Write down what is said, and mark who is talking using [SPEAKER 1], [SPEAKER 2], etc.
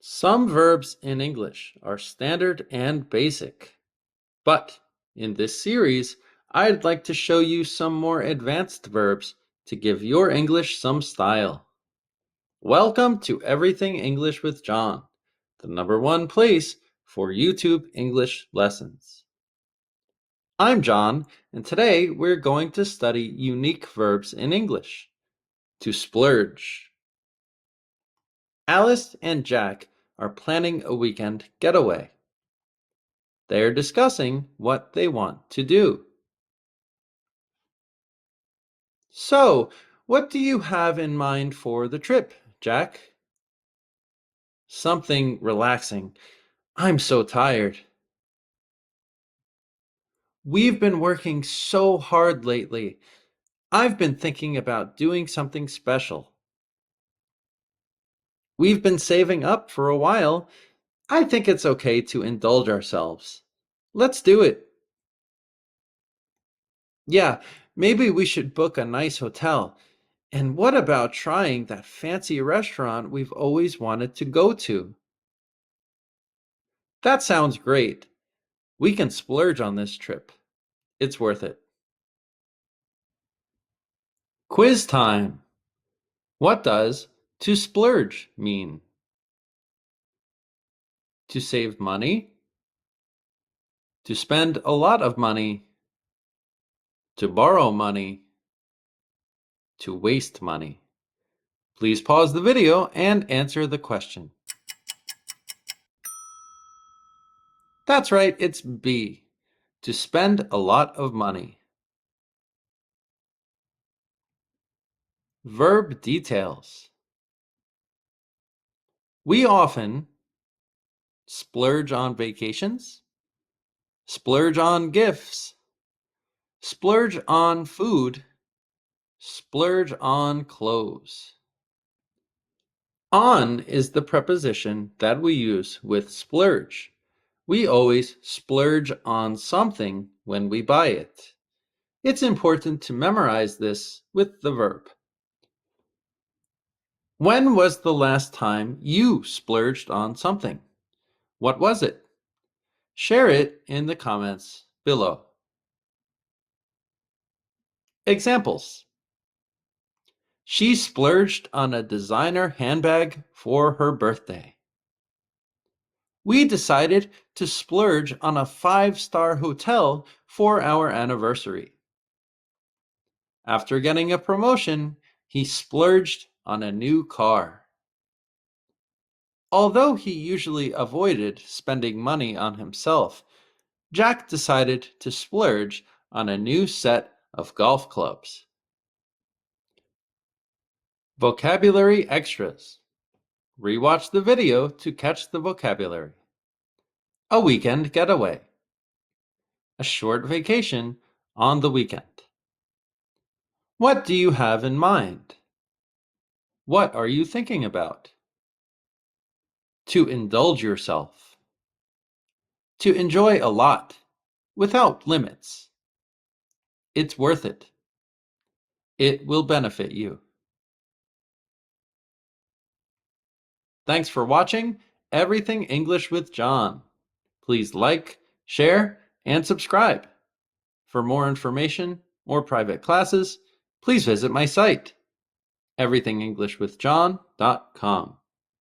[SPEAKER 1] Some verbs in English are standard and basic, but in this series, I'd like to show you some more advanced verbs to give your English some style. Welcome to Everything English with John, the #1 place for YouTube English lessons. I'm John, and today we're going to study unique verbs in English. To splurge. Alice and Jack are planning a weekend getaway. They are discussing what they want to do. So, what do you have in mind for the trip, Jack? Something relaxing. I'm so tired. We've been working so hard lately. I've been thinking about doing something special. We've been saving up for a while. I think it's okay to indulge ourselves. Let's do it. Yeah, maybe we should book a nice hotel. And what about trying that fancy restaurant we've always wanted to go to? That sounds great. We can splurge on this trip. It's worth it. Quiz time. What does to splurge mean? To save money? To spend a lot of money? To borrow money? To waste money? Please pause the video and answer the question. That's right, it's B. To spend a lot of money. Verb details. We often splurge on vacations, splurge on gifts, splurge on food, splurge on clothes. On is the preposition that we use with splurge. We always splurge on something when we buy it. It's important to memorize this with the verb. When was the last time you splurged on something? What was it? Share it in the comments below. Examples. She splurged on a designer handbag for her birthday. We decided to splurge on a 5-star hotel for our anniversary. After getting a promotion, he splurged on a new car. Although he usually avoided spending money on himself, Jack decided to splurge on a new set of golf clubs. Vocabulary extras. Rewatch the video to catch the vocabulary. A weekend getaway. A short vacation on the weekend. What do you have in mind? What are you thinking about? To indulge yourself. To enjoy a lot, without limits. It's worth it. It will benefit you. Thanks for watching Everything English with John. Please like, share, and subscribe. For more information or private classes, please visit my site, everythingenglishwithjohn.com.